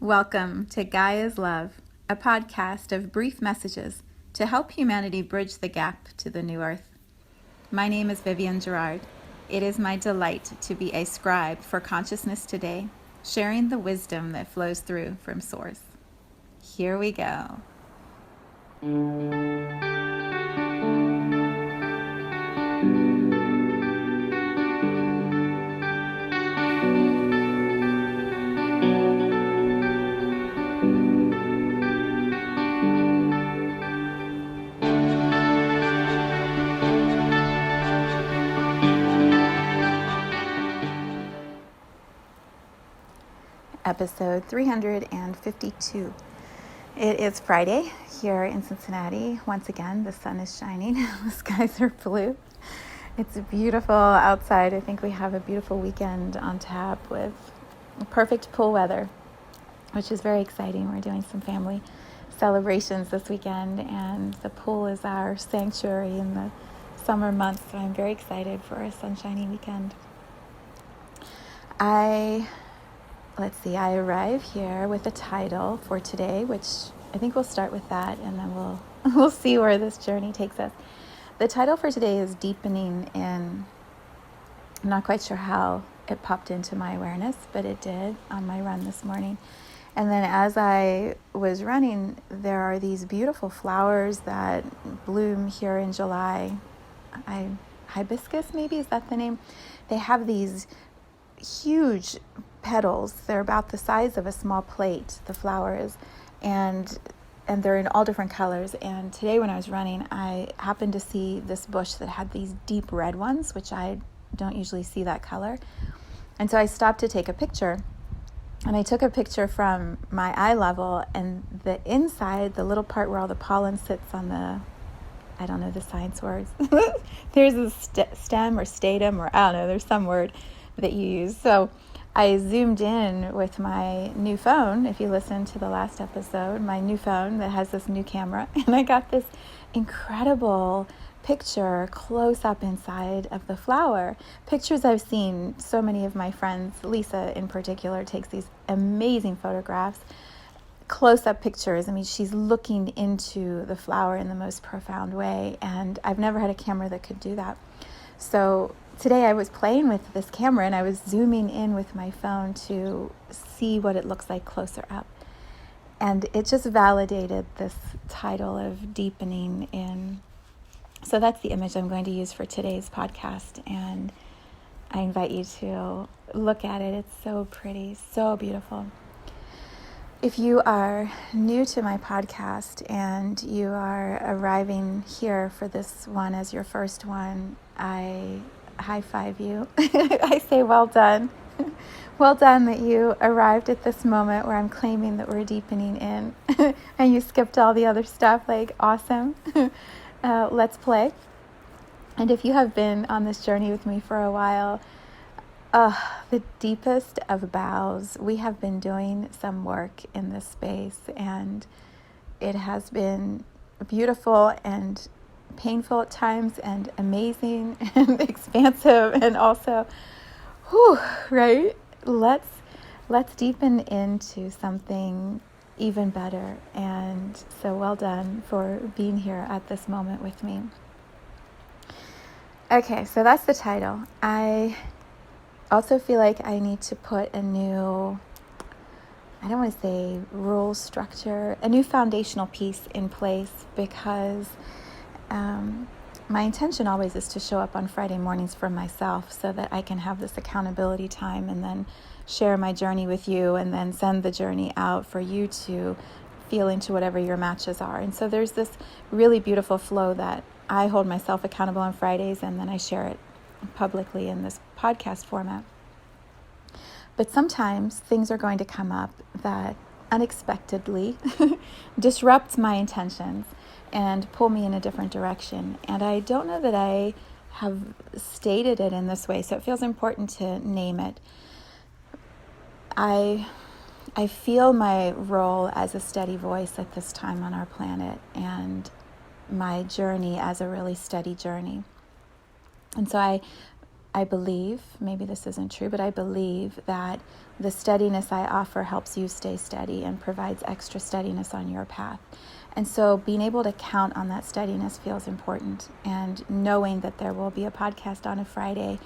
Welcome to Gaia's Love, a podcast of brief messages to help humanity bridge the gap to the new earth. My name is Vivian Gerard. It is my delight to be a scribe for consciousness today, sharing the wisdom that flows through from Source. Here we go. Episode 352. It is Friday here in Cincinnati. Once again, the sun is shining. The skies are blue. It's beautiful outside. I think we have a beautiful weekend on tap with perfect pool weather, which is very exciting. We're doing some family celebrations this weekend, and the pool is our sanctuary in the summer months, so I'm very excited for a sunshiny weekend. I arrive here with a title for today, which I think we'll start with that, and then we'll see where this journey takes us. The title for today is Deepening In. I'm not quite sure how it popped into my awareness, but it did on my run this morning. And then as I was running, there are these beautiful flowers that bloom here in July. Hibiscus, maybe, is that the name? They have these huge petals. They're about the size of a small plate, the flowers, and they're in all different colors. And today when I was running, I happened to see this bush that had these deep red ones, which I don't usually see that color. And so I stopped to take a picture, and I took a picture from my eye level, and the inside, the little part where all the pollen sits on the, I don't know the science words, there's a stem or statum, or I don't know, there's some word that you use. So I zoomed in with my new phone. If you listen to the last episode, my new phone that has this new camera, and I got this incredible picture close up inside of the flower. Pictures I've seen, so many of my friends, Lisa in particular, takes these amazing photographs, close up pictures. I mean, she's looking into the flower in the most profound way, and I've never had a camera that could do that. So today I was playing with this camera, and I was zooming in with my phone to see what it looks like closer up. And it just validated this title of Deepening In. So that's the image I'm going to use for today's podcast, and I invite you to look at it. It's so pretty, so beautiful. If you are new to my podcast and you are arriving here for this one as your first one, I high five you. I say well done. Well done that you arrived at this moment where I'm claiming that we're deepening in and you skipped all the other stuff. Like, awesome. Let's play. And if you have been on this journey with me for a while, the deepest of bows, we have been doing some work in this space, and it has been beautiful and painful at times, and amazing and expansive, and also, right? Let's deepen into something even better. And so well done for being here at this moment with me. Okay, so that's the title. I also feel like I need to put a new, I don't want to say rule structure, a new foundational piece in place, because my intention always is to show up on Friday mornings for myself so that I can have this accountability time and then share my journey with you, and then send the journey out for you to feel into whatever your matches are. And so there's this really beautiful flow that I hold myself accountable on Fridays, and then I share it publicly in this podcast format. But sometimes things are going to come up that unexpectedly disrupt my intentions and pull me in a different direction. And I don't know that I have stated it in this way, so it feels important to name it. I feel my role as a steady voice at this time on our planet, and my journey as a really steady journey. And so I I believe, maybe this isn't true, but I believe that the steadiness I offer helps you stay steady and provides extra steadiness on your path. And so being able to count on that steadiness feels important. And knowing that there will be a podcast on a Friday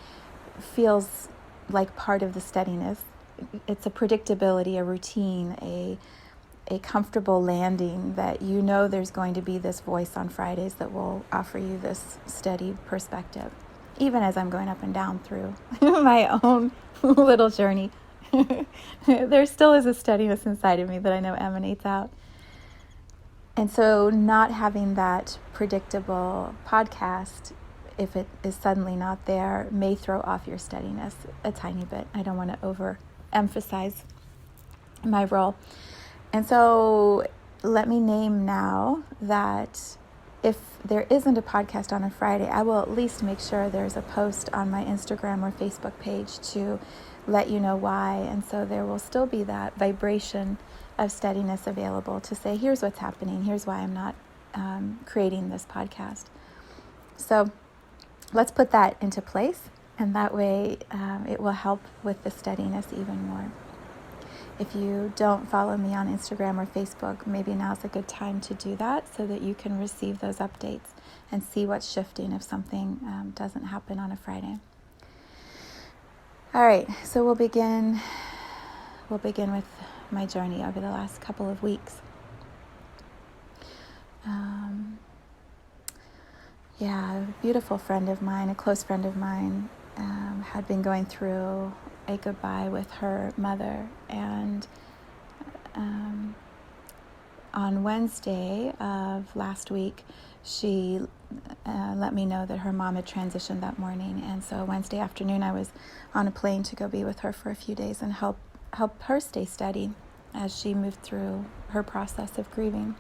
feels like part of the steadiness. It's a predictability, a routine, a comfortable landing that you know there's going to be this voice on Fridays that will offer you this steady perspective. Even as I'm going up and down through my own little journey, there still is a steadiness inside of me that I know emanates out. And so not having that predictable podcast, if it is suddenly not there, may throw off your steadiness a tiny bit. I don't want to overemphasize my role. And so let me name now that if there isn't a podcast on a Friday, I will at least make sure there's a post on my Instagram or Facebook page to let you know why. And so there will still be that vibration of steadiness available to say, here's what's happening. Here's why I'm not creating this podcast. So let's put that into place. And that way it will help with the steadiness even more. If you don't follow me on Instagram or Facebook, maybe now's a good time to do that so that you can receive those updates and see what's shifting if something doesn't happen on a Friday. All right, so we'll begin with my journey over the last couple of weeks. A beautiful friend of mine, a close friend of mine, had been going through a goodbye with her mother, and on Wednesday of last week, she let me know that her mom had transitioned that morning. And so Wednesday afternoon, I was on a plane to go be with her for a few days and help her stay steady as she moved through her process of grieving.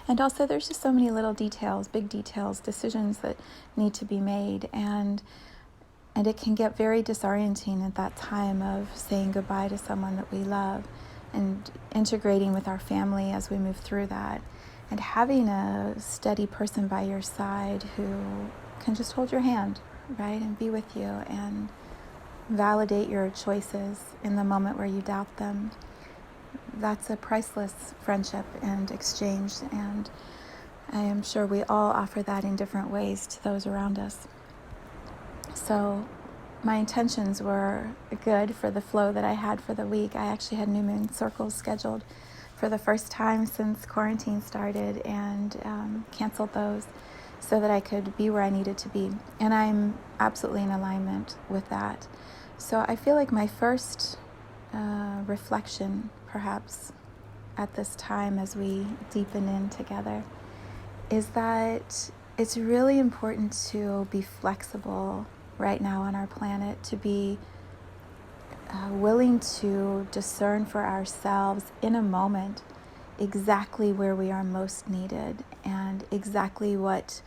And also, there's just so many little details, big details, decisions that need to be made, and it can get very disorienting at that time of saying goodbye to someone that we love and integrating with our family as we move through that, and having a steady person by your side who can just hold your hand, right, and be with you and validate your choices in the moment where you doubt them. That's a priceless friendship and exchange, and I am sure we all offer that in different ways to those around us. So my intentions were good for the flow that I had for the week. I actually had New Moon Circles scheduled for the first time since quarantine started, and canceled those so that I could be where I needed to be. And I'm absolutely in alignment with that. So I feel like my first reflection, perhaps, at this time as we deepen in together, is that it's really important to be flexible right now on our planet, to be willing to discern for ourselves in a moment exactly where we are most needed and exactly what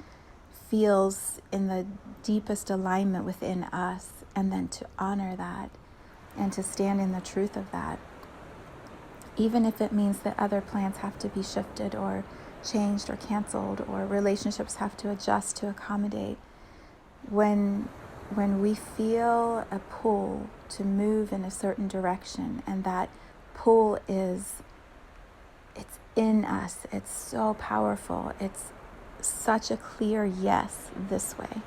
feels in the deepest alignment within us, and then to honor that and to stand in the truth of that, even if it means that other plans have to be shifted or changed or canceled, or relationships have to adjust to accommodate. When we feel a pull to move in a certain direction, and that pull it's in us, it's so powerful, it's such a clear yes this way,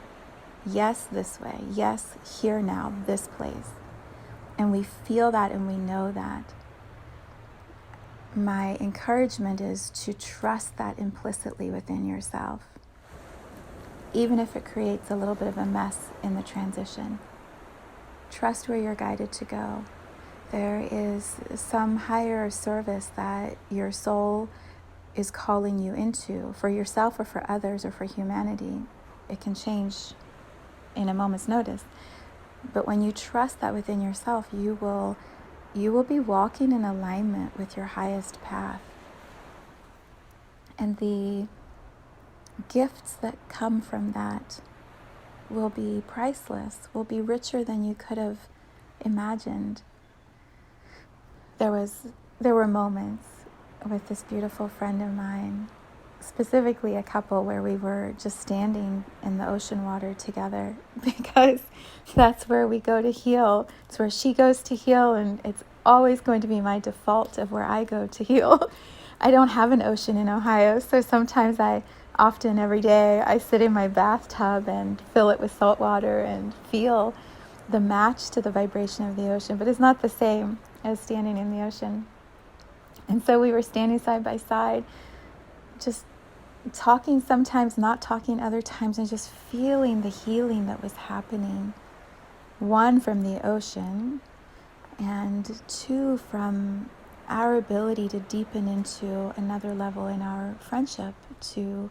yes this way, yes here now, this place, and we feel that and we know that, my encouragement is to trust that implicitly within yourself, even if it creates a little bit of a mess in the transition. Trust where you're guided to go. There is some higher service that your soul is calling you into, for yourself or for others or for humanity. It can change in a moment's notice. But when you trust that within yourself, you will be walking in alignment with your highest path. And the gifts that come from that will be priceless, will be richer than you could have imagined. There were moments with this beautiful friend of mine specifically a couple where we were just standing in the ocean water together because that's where we go to heal. It's where she goes to heal, and it's always going to be my default of where I go to heal. I don't have an ocean in Ohio, so sometimes often every day, I sit in my bathtub and fill it with salt water and feel the match to the vibration of the ocean, but it's not the same as standing in the ocean. And so we were standing side by side, just talking sometimes, not talking other times, and just feeling the healing that was happening. One, from the ocean, and two, from our ability to deepen into another level in our friendship, to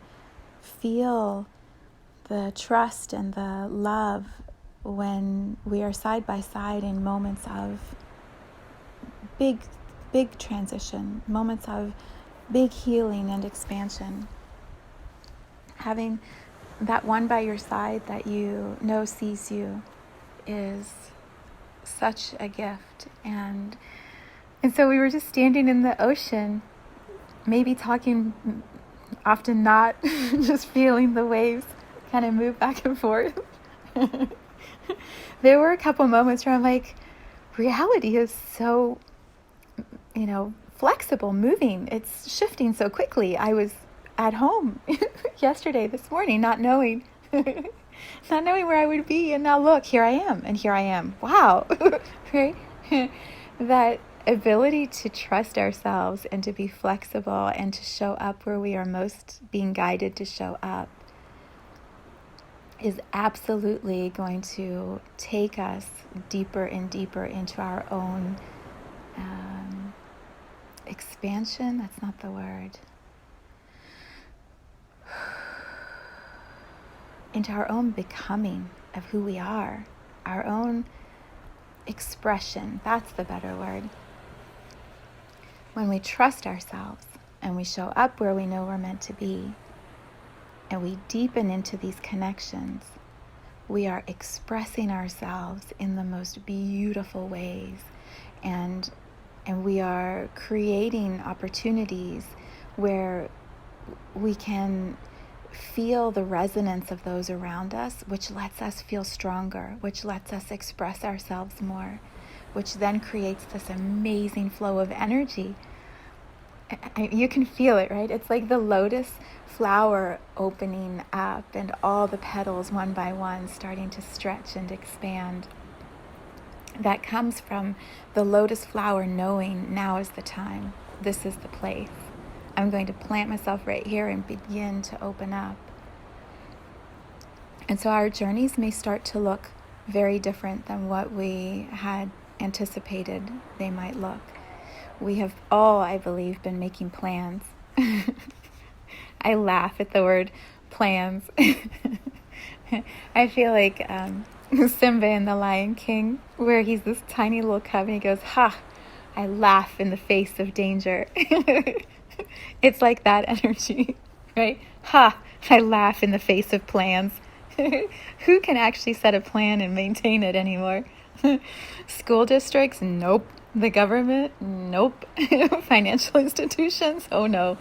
feel the trust and the love when we are side by side in moments of big transition, moments of big healing and expansion. Having that one by your side that you know sees you is such a gift. And so we were just standing in the ocean, maybe talking, often not, just feeling the waves kind of move back and forth. There were a couple moments where I'm like, reality is so, flexible, moving. It's shifting so quickly. I was at home this morning, not knowing where I would be. And now look, here I am. Wow. Right? That ability to trust ourselves and to be flexible and to show up where we are most being guided to show up is absolutely going to take us deeper and deeper into our own expansion. That's not the word. Into our own becoming of who we are, our own expression. That's the better word. When we trust ourselves and we show up where we know we're meant to be, and we deepen into these connections, we are expressing ourselves in the most beautiful ways, and we are creating opportunities where we can feel the resonance of those around us, which lets us feel stronger, which lets us express ourselves more, which then creates this amazing flow of energy. You can feel it, right? It's like the lotus flower opening up and all the petals one by one starting to stretch and expand. That comes from the lotus flower knowing now is the time. This is the place. I'm going to plant myself right here and begin to open up. And so our journeys may start to look very different than what we had anticipated they might look. We have all, I believe, been making plans. I laugh at the word plans. I feel like Simba in The Lion King, where he's this tiny little cub and he goes, "Ha, I laugh in the face of danger." It's like that energy, right? Ha, I laugh in the face of plans. Who can actually set a plan and maintain it anymore? School districts? Nope. The government? Nope. Financial institutions? Oh no.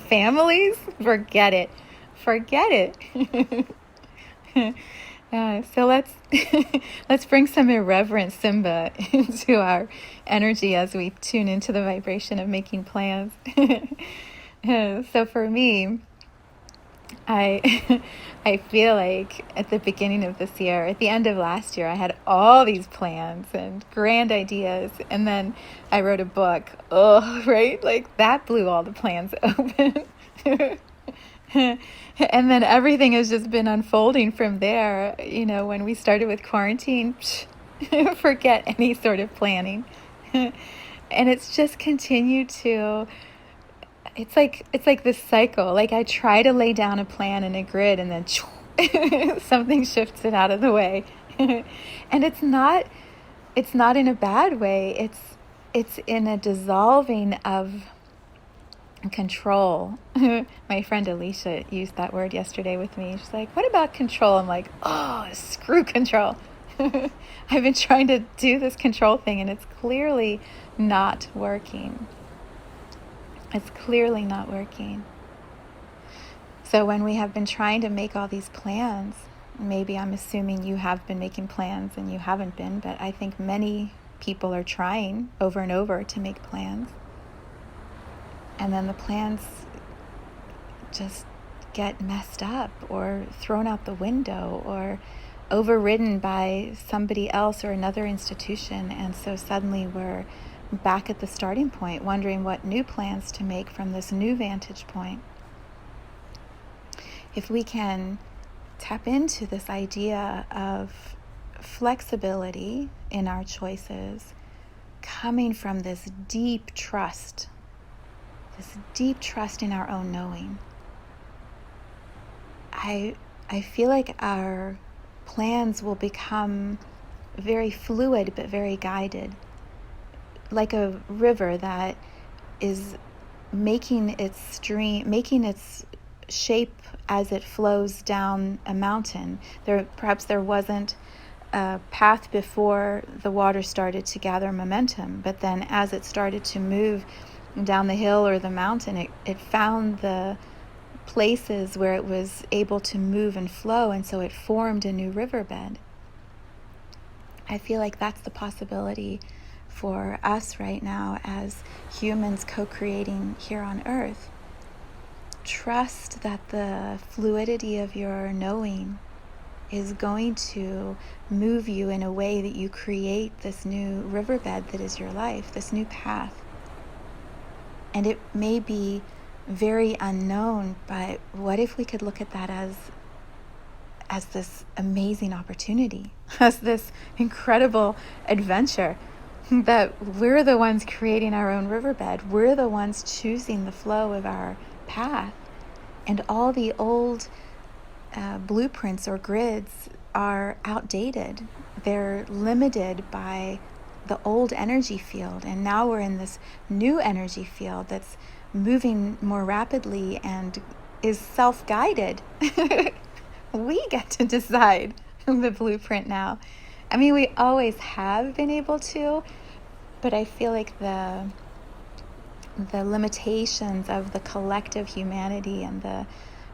Families? Forget it. So let's bring some irreverent Simba into our energy as we tune into the vibration of making plans. So for me, I feel like at the beginning of this year, at the end of last year, I had all these plans and grand ideas, and then I wrote a book. Oh, right? Like that blew all the plans open. And then everything has just been unfolding from there. When we started with quarantine, forget any sort of planning. And it's just continued to, it's like this cycle. Like I try to lay down a plan and a grid, and then something shifts it out of the way. And it's not in a bad way. It's in a dissolving of control. My friend Alicia used that word yesterday with me. She's like, "What about control?" I'm like, "Oh, screw control." I've been trying to do this control thing, and it's clearly not working. So when we have been trying to make all these plans, maybe I'm assuming you have been making plans and you haven't been, but I think many people are trying over and over to make plans. And then the plans just get messed up or thrown out the window or overridden by somebody else or another institution. And so suddenly we're back at the starting point, wondering what new plans to make from this new vantage point. If we can tap into this idea of flexibility in our choices, coming from this deep trust in our own knowing, I feel like our plans will become very fluid but very guided, like a river that is making its shape as it flows down a mountain. Perhaps there wasn't a path before the water started to gather momentum, but then as it started to move down the hill or the mountain, it found the places where it was able to move and flow, and so it formed a new riverbed. I feel like that's the possibility for us right now as humans co-creating here on Earth. Trust that the fluidity of your knowing is going to move you in a way that you create this new riverbed that is your life, this new path. And it may be very unknown, but what if we could look at that as this amazing opportunity, as this incredible adventure, that we're the ones creating our own riverbed. We're the ones choosing the flow of our path. And all the old blueprints or grids are outdated. They're limited by the old energy field. And now we're in this new energy field that's moving more rapidly and is self-guided. We get to decide the blueprint now. I mean, we always have been able to, but I feel like the limitations of the collective humanity and the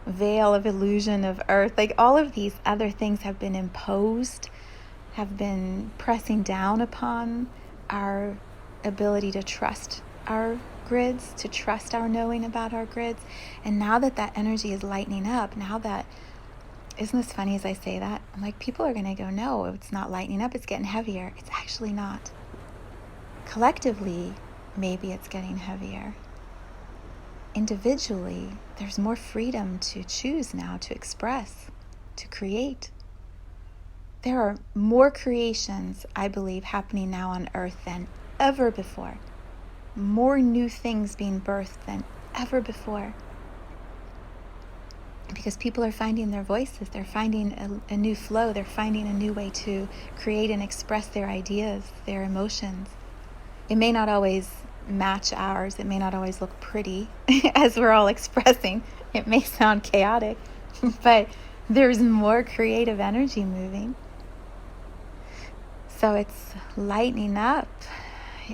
veil of illusion of Earth, like all of these other things have been imposed, have been pressing down upon our ability to trust our grids, to trust our knowing about our grids. And now that energy is lightening up, isn't this funny as I say that? I'm like, people are going to go, no, it's not lightening up, it's getting heavier. It's actually not. Collectively, maybe it's getting heavier. Individually, there's more freedom to choose now, to express, to create. There are more creations, I believe, happening now on Earth than ever before. More new things being birthed than ever before. Because people are finding their voices, they're finding a new flow, they're finding a new way to create and express their ideas, their emotions. It may not always match ours, it may not always look pretty as we're all expressing. It may sound chaotic, but there's more creative energy moving. So it's lightening up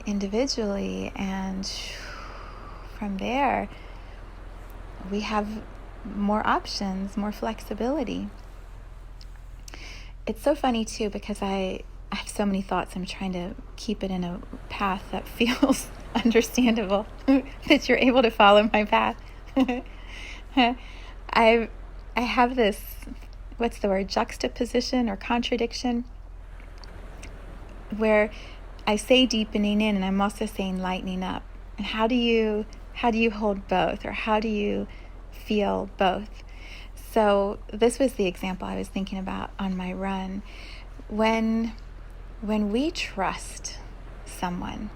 individually, and from there we have more options, more flexibility. It's so funny too, because I have so many thoughts. I'm trying to keep it in a path that feels understandable, that you're able to follow my path. I have this, what's the word, juxtaposition or contradiction, where I say deepening in and I'm also saying lightening up. And how do you hold both, or how do you feel both? So this was the example I was thinking about on my run. When we trust someone,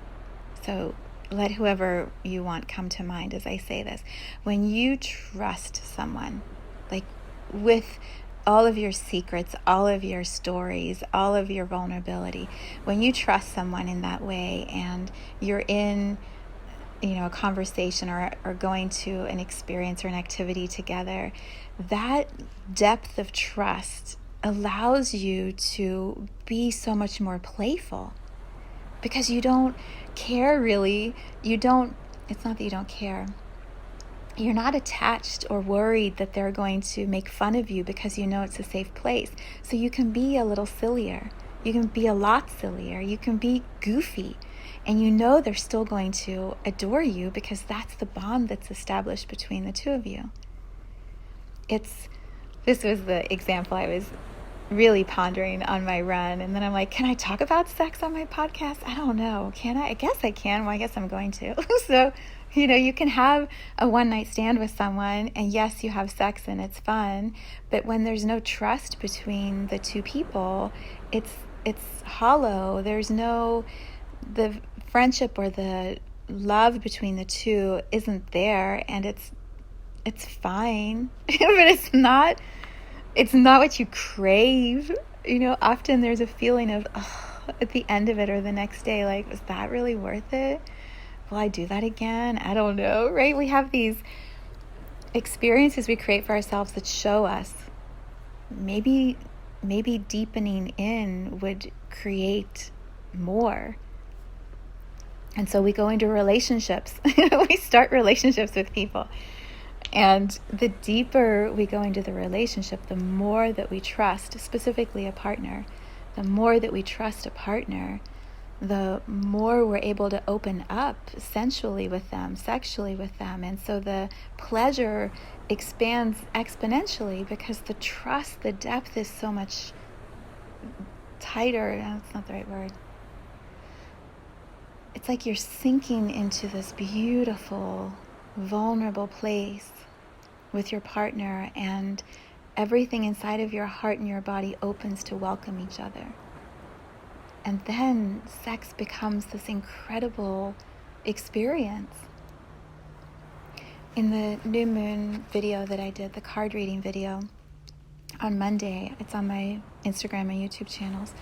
so let whoever you want come to mind as I say this. When you trust someone, like with all of your secrets, all of your stories, all of your vulnerability, when you trust someone in that way and you're in a conversation or going to an experience or an activity together, that depth of trust allows you to be so much more playful, because you don't care really. It's not that you don't care. You're not attached or worried that they're going to make fun of you because you know it's a safe place. So you can be a little sillier. You can be a lot sillier. You can be goofy. And you know they're still going to adore you because that's the bond that's established between the two of you. This was the example I was really pondering on my run. And then I'm like, can I talk about sex on my podcast? I don't know. Can I? I guess I can. Well, I guess I'm going to. So, you can have a one-night stand with someone, and yes, you have sex and it's fun, but when there's no trust between the two people, it's hollow. There's the friendship or the love between the two isn't there, and it's fine, but it's not what you crave. Often there's a feeling of, at the end of it or the next day, like, was that really worth it? Will I do that again? I don't know, right? We have these experiences we create for ourselves that show us maybe deepening in would create more. And so we go into relationships. We start relationships with people. And the deeper we go into the relationship, the more that we trust, specifically a partner, the more that we trust a partner, the more we're able to open up sensually with them, sexually with them. And so the pleasure expands exponentially because the trust, the depth is so much tighter. That's not the right word. It's like you're sinking into this beautiful, vulnerable place with your partner, and everything inside of your heart and your body opens to welcome each other. And then sex becomes this incredible experience. In the new moon video that I did, the card reading video on Monday, it's on my Instagram and YouTube channels,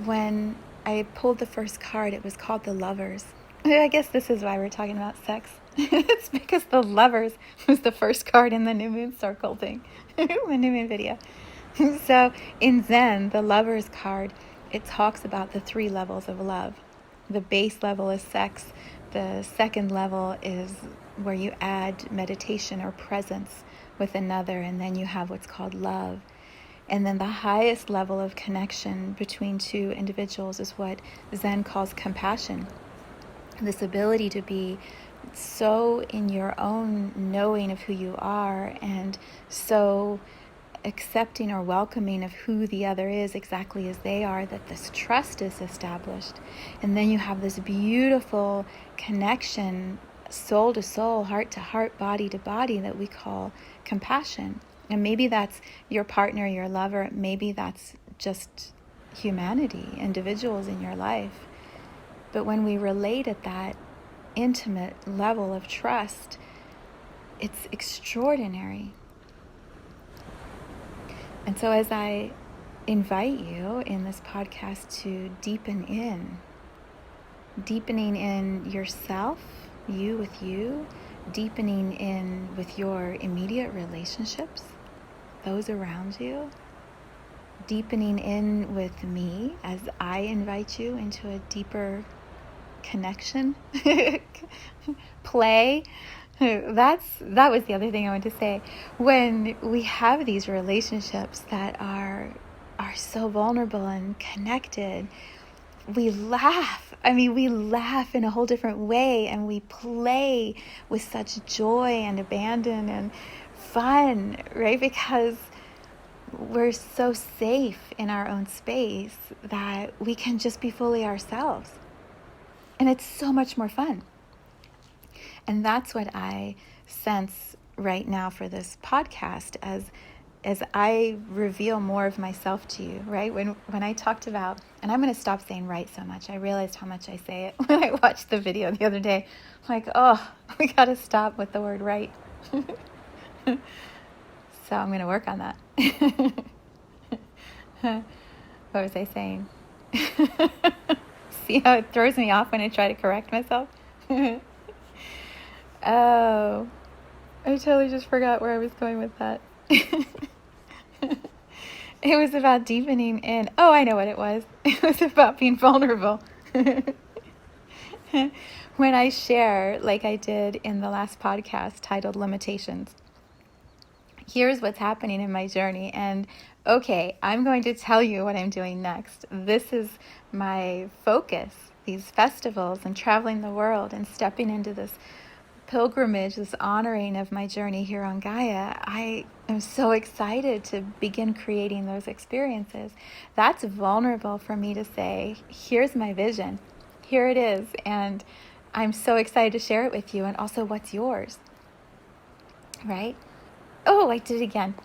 when I pulled the first card, it was called the Lovers. I guess this is why we're talking about sex. It's because the Lovers was the first card in the new moon circle thing, the new moon video. So in Zen, the Lovers card, it talks about the 3 levels of love. The base level is sex. The second level is where you add meditation or presence with another, and then you have what's called love. And then the highest level of connection between two individuals is what Zen calls compassion. This ability to be so in your own knowing of who you are, and so accepting or welcoming of who the other is exactly as they are, that this trust is established. And then you have this beautiful connection, soul to soul, heart to heart, body to body, that we call compassion. And maybe that's your partner, your lover. Maybe that's just humanity, individuals in your life. But when we relate at that intimate level of trust, it's extraordinary. And so as I invite you in this podcast to deepening in yourself, you with you, deepening in with your immediate relationships, those around you, deepening in with me as I invite you into a deeper connection, play. That was the other thing I wanted to say. When we have these relationships that are so vulnerable and connected, we laugh. We laugh in a whole different way, and we play with such joy and abandon and fun, right? Because we're so safe in our own space that we can just be fully ourselves. And it's so much more fun. And that's what I sense right now for this podcast as I reveal more of myself to you, right? When I talked about, and I'm going to stop saying right so much. I realized how much I say it when I watched the video the other day. I'm like, we got to stop with the word right. So I'm going to work on that. What was I saying? See how it throws me off when I try to correct myself? Oh, I totally just forgot where I was going with that. It was about deepening in. Oh, I know what it was. It was about being vulnerable. when I share, like I did in the last podcast titled Limitations, here's what's happening in my journey. And okay, I'm going to tell you what I'm doing next. This is my focus, these festivals and traveling the world and stepping into this pilgrimage, this honoring of my journey here on Gaia. I am so excited to begin creating those experiences. That's vulnerable for me to say, here's my vision, here it is, and I'm so excited to share it with you. And also, what's yours, right? Oh, I did it again.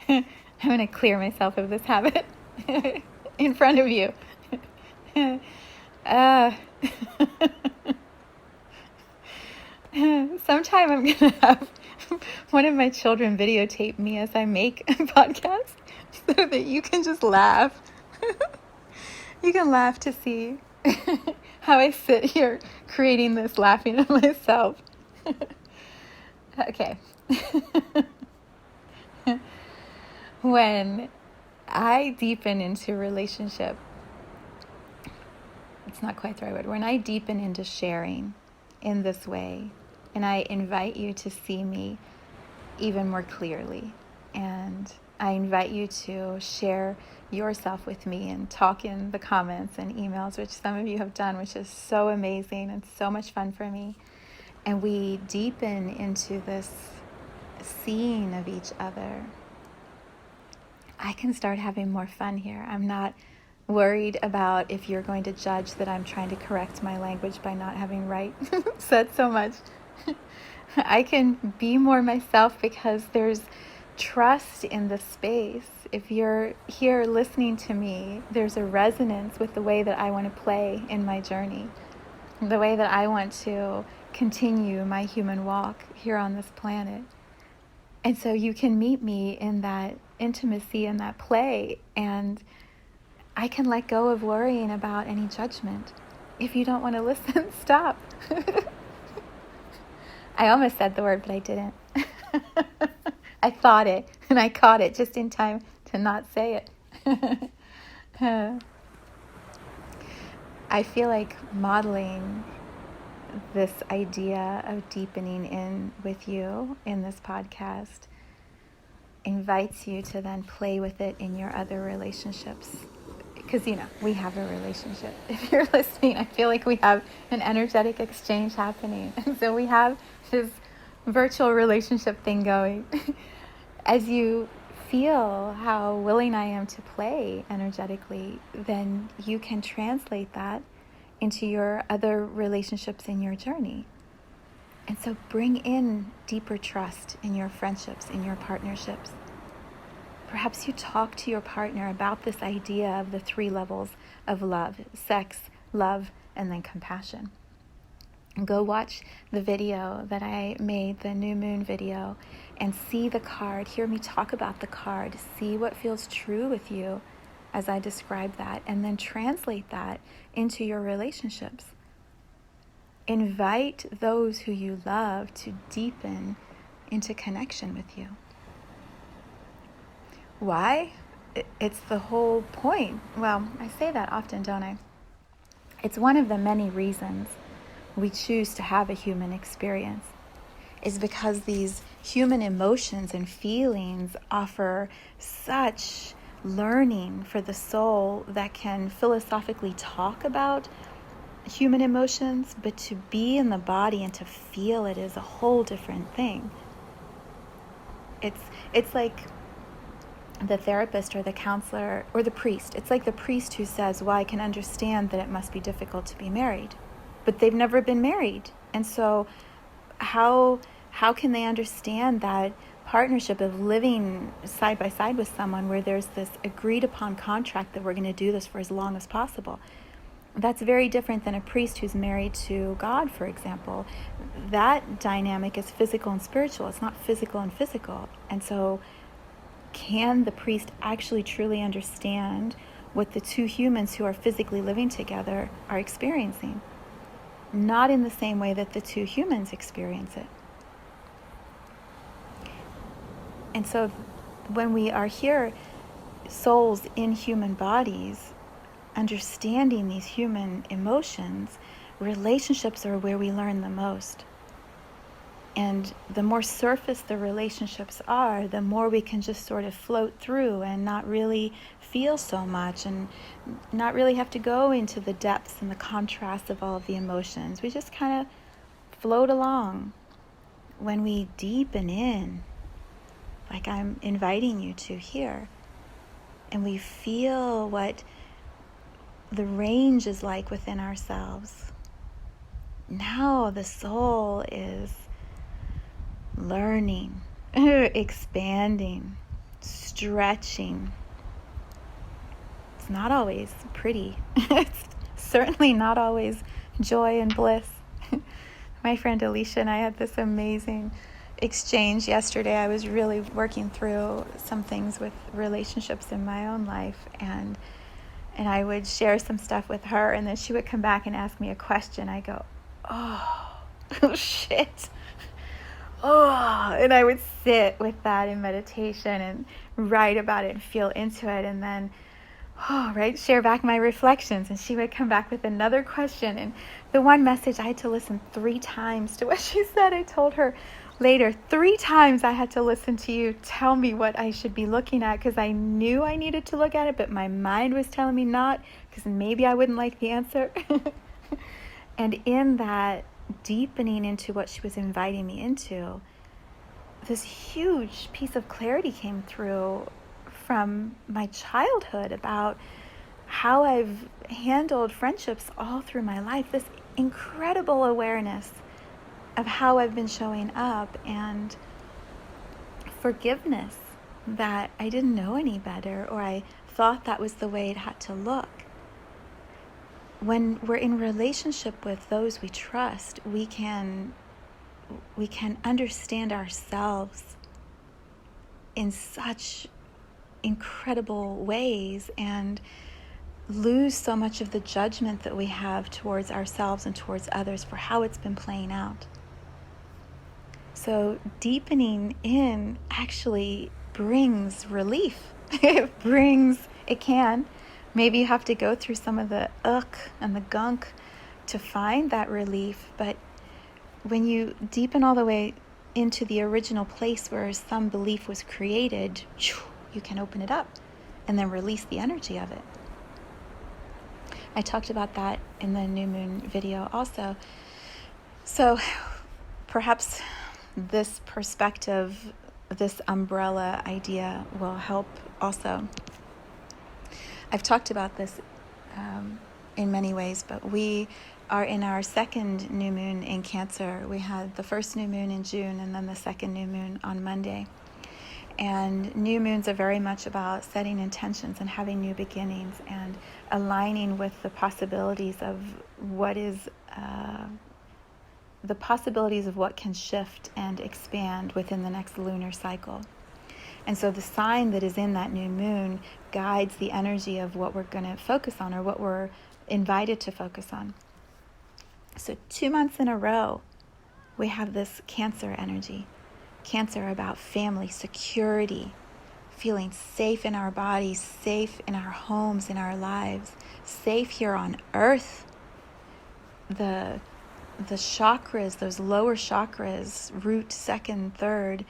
I'm going to clear myself of this habit in front of you. Sometime I'm going to have one of my children videotape me as I make a podcast so that you can just laugh. You can laugh to see how I sit here creating this, laughing at myself. Okay. When I deepen into relationship, it's not quite the right word. When I deepen into sharing in this way, and I invite you to see me even more clearly, and I invite you to share yourself with me and talk in the comments and emails, which some of you have done, which is so amazing and so much fun for me. And we deepen into this seeing of each other. I can start having more fun here. I'm not worried about if you're going to judge that I'm trying to correct my language by not having right said so much. I can be more myself because there's trust in the space. If you're here listening to me, there's a resonance with the way that I want to play in my journey, the way that I want to continue my human walk here on this planet. And so you can meet me in that intimacy and that play, and I can let go of worrying about any judgment. If you don't want to listen, stop. I almost said the word, but I didn't. I thought it, and I caught it just in time to not say it. I feel like modeling this idea of deepening in with you in this podcast invites you to then play with it in your other relationships. Because, we have a relationship. If you're listening, I feel like we have an energetic exchange happening. And so we have this virtual relationship thing going. As you feel how willing I am to play energetically, then you can translate that into your other relationships in your journey. And so bring in deeper trust in your friendships, in your partnerships. Perhaps you talk to your partner about this idea of the 3 levels of love: sex, love, and then compassion. And go watch the video that I made, the new moon video, and see the card. Hear me talk about the card. See what feels true with you as I describe that, and then translate that into your relationships. Invite those who you love to deepen into connection with you. Why? It's the whole point. Well, I say that often, don't I? It's one of the many reasons we choose to have a human experience, is because these human emotions and feelings offer such learning for the soul that can philosophically talk about human emotions, but to be in the body and to feel it is a whole different thing. It's like the therapist or the counselor or the priest. It's like the priest who says, well, I can understand that it must be difficult to be married, but they've never been married. And so how can they understand that partnership of living side by side with someone where there's this agreed upon contract that we're going to do this for as long as possible? That's very different than a priest who's married to God, for example. That dynamic is physical and spiritual. It's not physical and physical. And so can the priest actually truly understand what the 2 humans who are physically living together are experiencing? Not in the same way that the 2 humans experience it. And so when we are here, souls in human bodies, understanding these human emotions, relationships are where we learn the most. And the more surface the relationships are, the more we can just sort of float through and not really feel so much and not really have to go into the depths and the contrast of all of the emotions. We just kind of float along. When we deepen in, like I'm inviting you to here, and we feel what the range is like within ourselves, now the soul is learning, expanding, stretching. It's not always pretty. It's certainly not always joy and bliss. My friend Alicia and I had this amazing exchange yesterday. I was really working through some things with relationships in my own life, and I would share some stuff with her, and then she would come back and ask me a question. I go, oh shit. Oh, and I would sit with that in meditation and write about it and feel into it, and then share back my reflections. And she would come back with another question, and the one message I had to listen 3 times to what she said. I told her later, 3 times I had to listen to you tell me what I should be looking at, because I knew I needed to look at it, but my mind was telling me not, because maybe I wouldn't like the answer. And in that deepening into what she was inviting me into, this huge piece of clarity came through from my childhood about how I've handled friendships all through my life. This incredible awareness of how I've been showing up, and forgiveness that I didn't know any better, or I thought that was the way it had to look. When we're in relationship with those we trust, we can understand ourselves in such incredible ways and lose so much of the judgment that we have towards ourselves and towards others for how it's been playing out. So deepening in actually brings relief. It can. Maybe you have to go through some of the and the gunk to find that relief, but when you deepen all the way into the original place where some belief was created, you can open it up and then release the energy of it. I talked about that in the new moon video also. So perhaps this perspective, this umbrella idea will help also. I've talked about this in many ways, but we are in our second new moon in Cancer. We had the first new moon in June and then the second new moon on Monday. And new moons are very much about setting intentions and having new beginnings and aligning with the possibilities of what is, the possibilities of what can shift and expand within the next lunar cycle. And so the sign that is in that new moon guides the energy of what we're going to focus on, or what we're invited to focus on. So 2 months in a row, we have this Cancer energy. Cancer about family, security, feeling safe in our bodies, safe in our homes, in our lives, safe here on earth. The chakras, those lower chakras, root, second, third,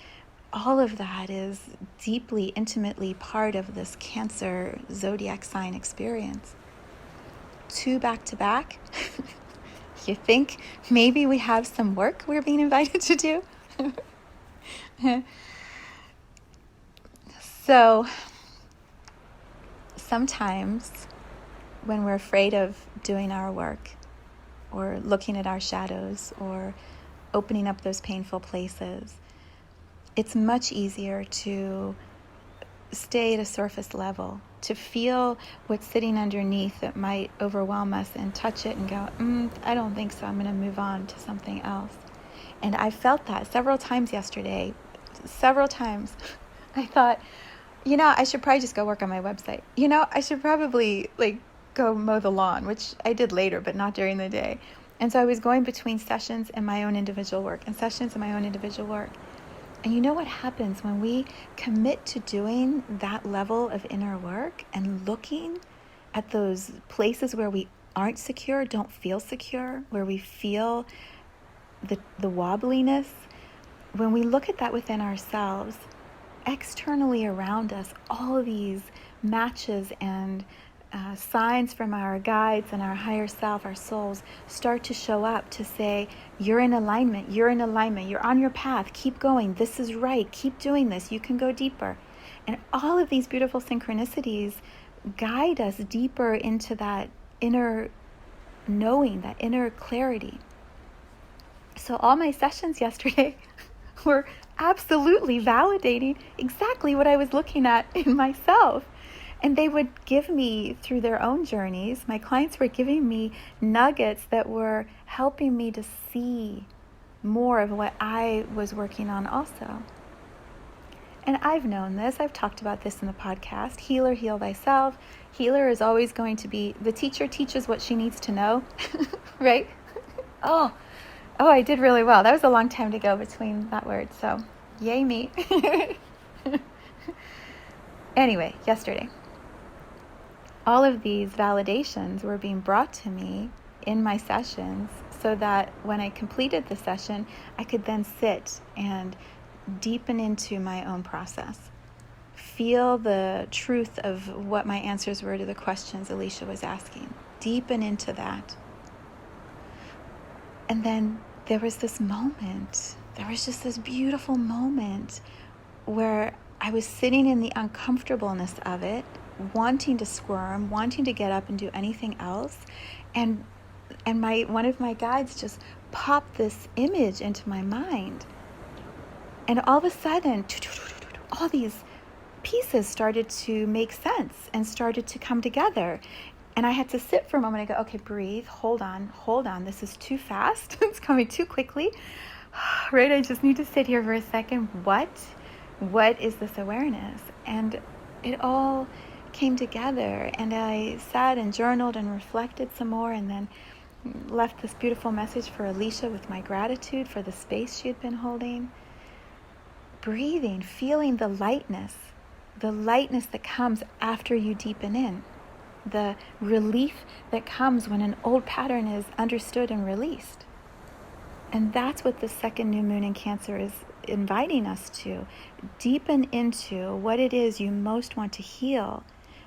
all of that is deeply, intimately part of this Cancer zodiac sign experience. 2 back-to-back. You think maybe we have some work we're being invited to do? So sometimes when we're afraid of doing our work, or looking at our shadows, or opening up those painful places, it's much easier to stay at a surface level, to feel what's sitting underneath that might overwhelm us and touch it and go, I don't think so, I'm going to move on to something else. And I felt that several times yesterday. Several times. I thought, I should probably just go work on my website. I should probably go mow the lawn, which I did later, but not during the day. And so I was going between sessions and my own individual work, and sessions and my own individual work. And you know what happens when we commit to doing that level of inner work and looking at those places where we aren't secure, don't feel secure, where we feel the wobbliness, when we look at that within ourselves, externally around us, all of these matches and signs from our guides and our higher self, our souls, start to show up to say, you're in alignment, you're on your path, keep going, this is right, keep doing this, you can go deeper. And all of these beautiful synchronicities guide us deeper into that inner knowing, that inner clarity. So all my sessions yesterday were absolutely validating exactly what I was looking at in myself. And they would give me, through their own journeys, my clients were giving me nuggets that were helping me to see more of what I was working on also. And I've known this, I've talked about this in the podcast, healer, heal thyself. Healer is always going to be, the teacher teaches what she needs to know, right? Oh, I did really well. That was a long time to go between that word, so yay me. Anyway, yesterday, all of these validations were being brought to me in my sessions so that when I completed the session, I could then sit and deepen into my own process. Feel the truth of what my answers were to the questions Alicia was asking. Deepen into that. And then there was this moment, there was just this beautiful moment where I was sitting in the uncomfortableness of it, wanting to squirm, wanting to get up and do anything else. And one of my guides just popped this image into my mind. And all of a sudden, all these pieces started to make sense and started to come together. And I had to sit for a moment and go, okay, breathe, hold on. This is too fast. It's coming too quickly. Right? I just need to sit here for a second. What is this awareness? And it all came together. And I sat and journaled and reflected some more, and then left this beautiful message for Alicia with my gratitude for the space she had been holding. Breathing, feeling the lightness that comes after you deepen in. The relief that comes when an old pattern is understood and released. And that's what the second new moon in Cancer is inviting us to. Deepen into what it is you most want to heal.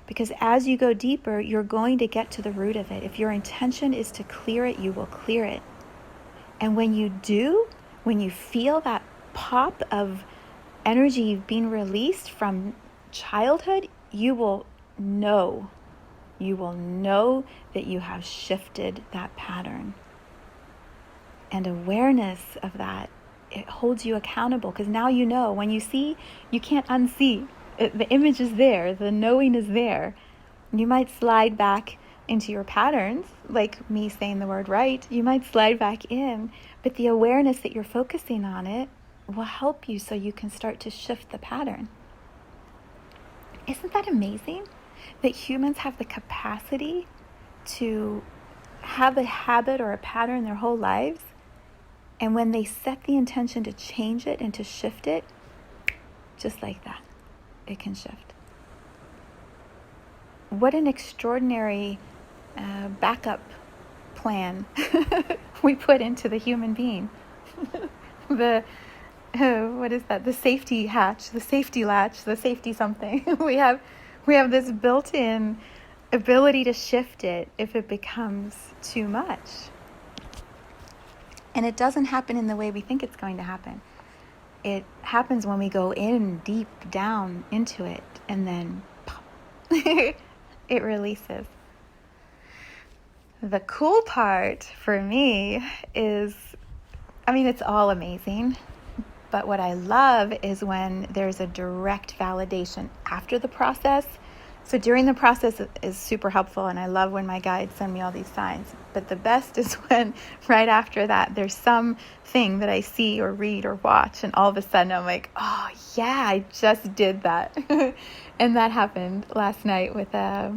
Because as you go deeper, you're going to get to the root of it. If your intention is to clear it, you will clear it. And when you do, when you feel that pop of energy being released from childhood, you will know that you have shifted that pattern. And awareness of that, it holds you accountable, because now you know. When you see, you can't unsee. The image is there, the knowing is there. You might slide back into your patterns, like me saying the word right. You might slide back in, but the awareness that you're focusing on it will help you so you can start to shift the pattern. Isn't that amazing? That humans have the capacity to have a habit or a pattern their whole lives, and when they set the intention to change it and to shift it, just like that, it can shift. What an extraordinary backup plan we put into the human being. What is that? The safety hatch, the safety latch, the safety something. We have this built-in ability to shift it if it becomes too much. And it doesn't happen in the way we think it's going to happen. It happens when we go in deep down into it, and then pop, it releases. The cool part for me is, it's all amazing. But what I love is when there's a direct validation after the process. So during the process is super helpful, and I love when my guides send me all these signs. But the best is when right after that, there's something that I see or read or watch, and all of a sudden I'm like, oh yeah, I just did that. And that happened last night with a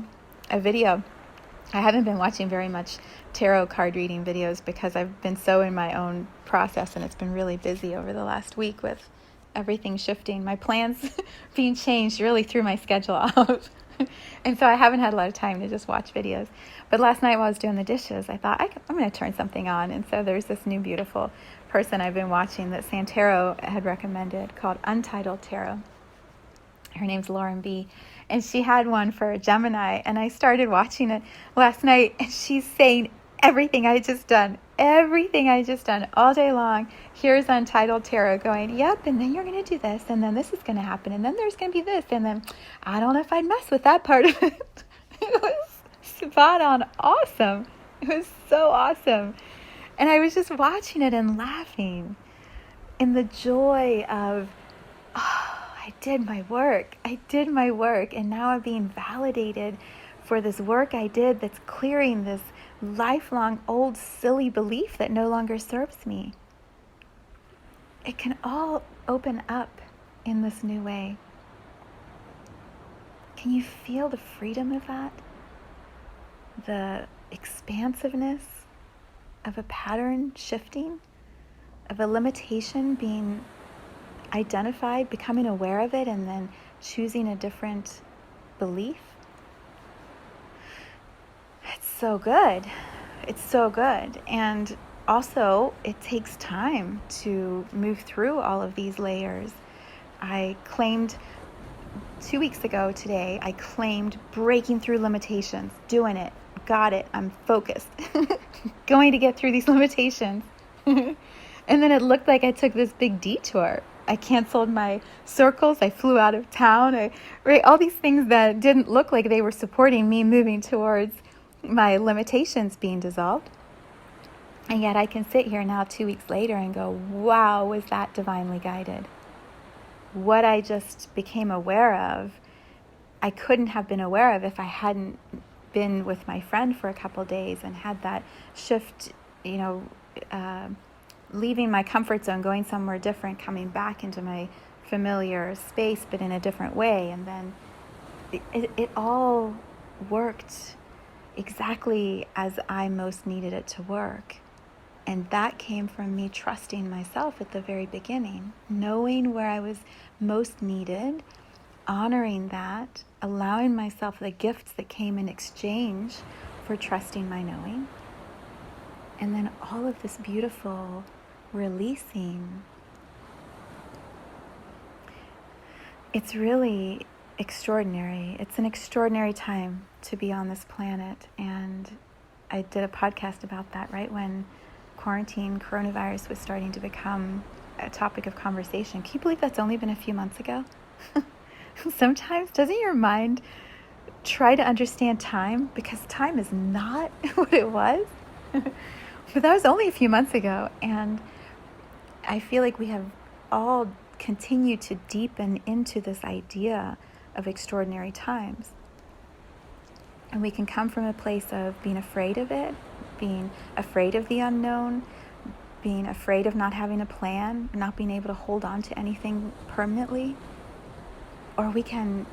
video. I haven't been watching very much tarot card reading videos because I've been so in my own process, and it's been really busy over the last week with everything shifting. My plans being changed really threw my schedule out. And so I haven't had a lot of time to just watch videos. But last night while I was doing the dishes, I thought, I'm going to turn something on. And so there's this new beautiful person I've been watching that Santero had recommended called Untitled Tarot. Her name's Lauren B. And she had one for Gemini. And I started watching it last night. And she's saying everything I just done all day long. Here's Untitled Tarot going, yep, and then you're going to do this, and then this is going to happen, and then there's going to be this, and then I don't know if I'd mess with that part of it. It was spot on awesome. It was so awesome. And I was just watching it and laughing in the joy of, I did my work, and now I'm being validated for this work I did that's clearing this lifelong old silly belief that no longer serves me. It can all open up in this new way. Can you feel the freedom of that? The expansiveness of a pattern shifting, of a limitation being identified, becoming aware of it, and then choosing a different belief? It's so good. It's so good. And also, it takes time to move through all of these layers. I claimed 2 weeks ago today, I claimed breaking through limitations, doing it, got it, I'm focused, going to get through these limitations. And then it looked like I took this big detour. I canceled my circles, I flew out of town, all these things that didn't look like they were supporting me moving towards my limitations being dissolved. And yet I can sit here now 2 weeks later and go, wow, was that divinely guided? What I just became aware of, I couldn't have been aware of if I hadn't been with my friend for a couple of days and had that shift, leaving my comfort zone, going somewhere different, coming back into my familiar space, but in a different way. And then it all worked exactly as I most needed it to work. And that came from me trusting myself at the very beginning, knowing where I was most needed, honoring that, allowing myself the gifts that came in exchange for trusting my knowing. And then all of this beautiful releasing. It's really extraordinary. It's an extraordinary time to be on this planet. And I did a podcast about that right when coronavirus was starting to become a topic of conversation. Can you believe that's only been a few months ago? Sometimes, doesn't your mind try to understand time? Because time is not what it was. But that was only a few months ago. And I feel like we have all continued to deepen into this idea of extraordinary times. And we can come from a place of being afraid of it, being afraid of the unknown, being afraid of not having a plan, not being able to hold on to anything permanently. Or we can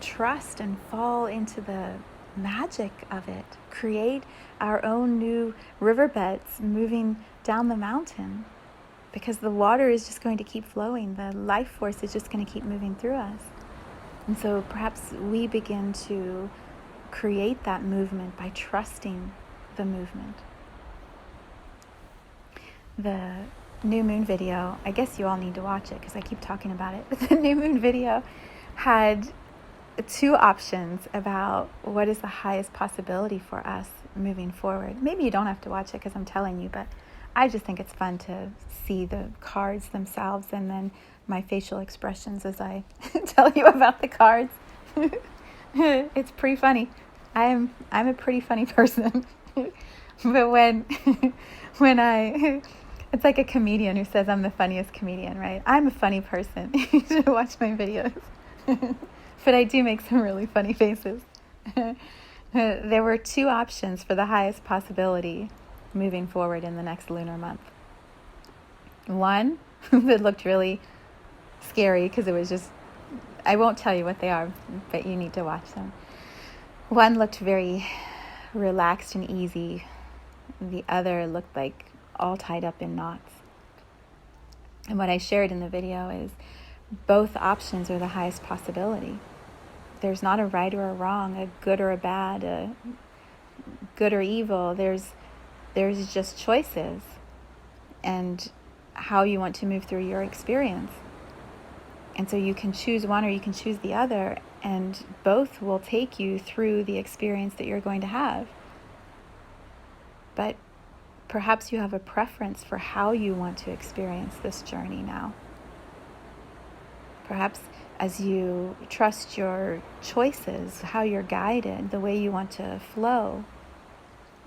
trust and fall into the magic of it, create our own new riverbeds moving down the mountain, because the water is just going to keep flowing. The life force is just going to keep moving through us. And so perhaps we begin to create that movement by trusting the movement. The new moon video, I guess you all need to watch it because I keep talking about it, but the new moon video had 2 options about what is the highest possibility for us moving forward. Maybe you don't have to watch it because I'm telling you, but I just think it's fun to see the cards themselves and then my facial expressions as I tell you about the cards. It's pretty funny. I'm a pretty funny person. But when it's like a comedian who says I'm the funniest comedian, right? I'm a funny person. You should watch my videos. But I do make some really funny faces. There were 2 options for the highest possibility moving forward in the next lunar month. One that looked really scary because it was just, I won't tell you what they are, but you need to watch them. One looked very relaxed and easy. The other looked like all tied up in knots. And what I shared in the video is both options are the highest possibility. there's not a right or a wrong, a good or a bad, a good or evil. There's just choices and how you want to move through your experience. And so you can choose one or you can choose the other, and both will take you through the experience that you're going to have. But perhaps you have a preference for how you want to experience this journey now. Perhaps as you trust your choices, how you're guided, the way you want to flow,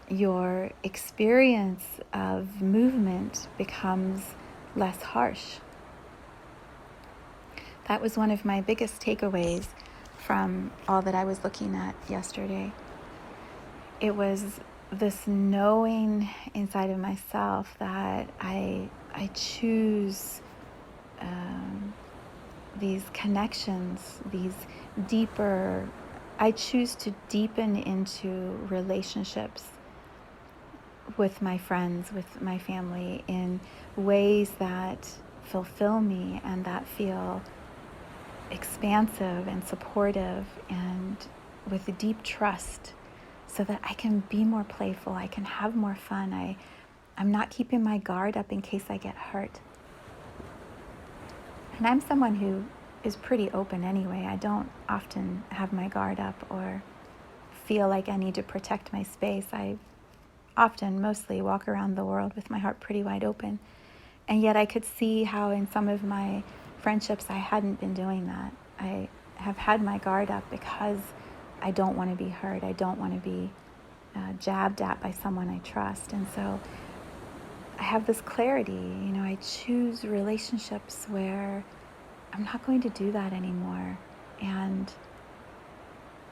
your experience of movement becomes less harsh. That was one of my biggest takeaways from all that I was looking at yesterday. It was this knowing inside of myself that I choose these connections, these deeper, I choose to deepen into relationships with my friends, with my family, in ways that fulfill me and that feel expansive and supportive and with a deep trust, so that I can be more playful, I can have more fun, I'm not keeping my guard up in case I get hurt. And I'm someone who is pretty open anyway. I don't often have my guard up or feel like I need to protect my space. I often, mostly, walk around the world with my heart pretty wide open. And yet I could see how in some of my friendships I hadn't been doing that. I have had my guard up because I don't want to be hurt. I don't want to be jabbed at by someone I trust. And so I have this clarity. I choose relationships where I'm not going to do that anymore. And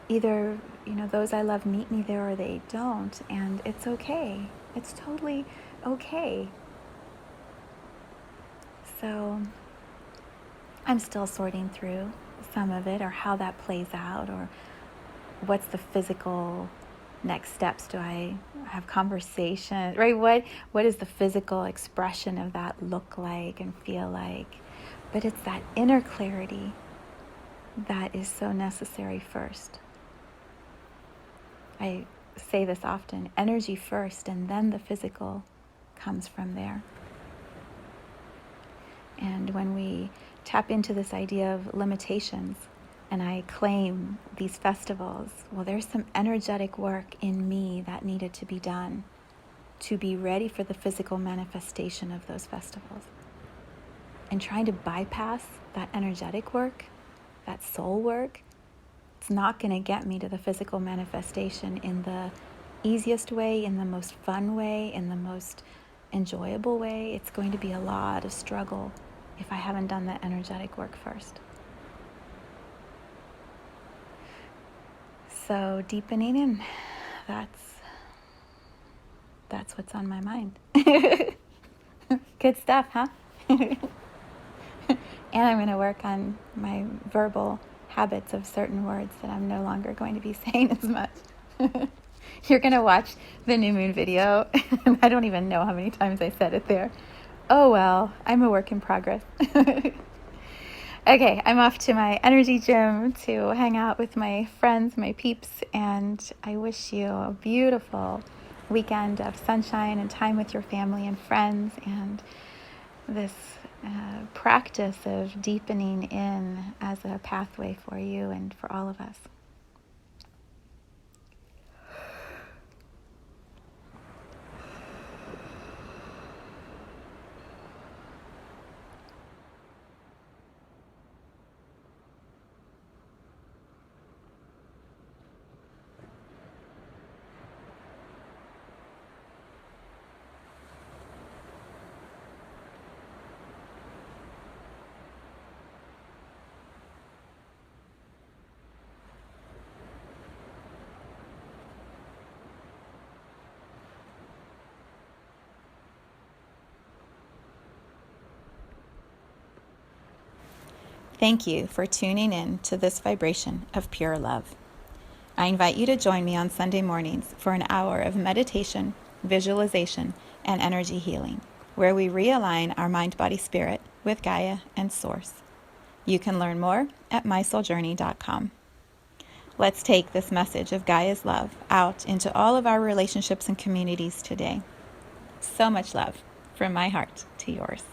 either, those I love meet me there or they don't. And it's okay. It's totally okay. So I'm still sorting through some of it, or how that plays out, or what's the physical next steps. Do I have conversation, right? What is the physical expression of that look like and feel like? But it's that inner clarity that is so necessary first. I say this often, energy first, and then the physical comes from there. And when we tap into this idea of limitations, and I claim these festivals, well, there's some energetic work in me that needed to be done to be ready for the physical manifestation of those festivals. And trying to bypass that energetic work, that soul work, it's not going to get me to the physical manifestation in the easiest way, in the most fun way, in the most enjoyable way. It's going to be a lot of struggle if I haven't done that energetic work first. So deepening in, that's what's on my mind. Good stuff, huh? And I'm going to work on my verbal habits of certain words that I'm no longer going to be saying as much. You're going to watch the new moon video, and I don't even know how many times I said it there. Oh well, I'm a work in progress. Okay, I'm off to my energy gym to hang out with my friends, my peeps, and I wish you a beautiful weekend of sunshine and time with your family and friends, and this practice of deepening in as a pathway for you and for all of us. Thank you for tuning in to this vibration of pure love. I invite you to join me on Sunday mornings for an hour of meditation, visualization, and energy healing, where we realign our mind, body, spirit with Gaia and Source. You can learn more at mysouljourney.com. Let's take this message of Gaia's love out into all of our relationships and communities today. So much love from my heart to yours.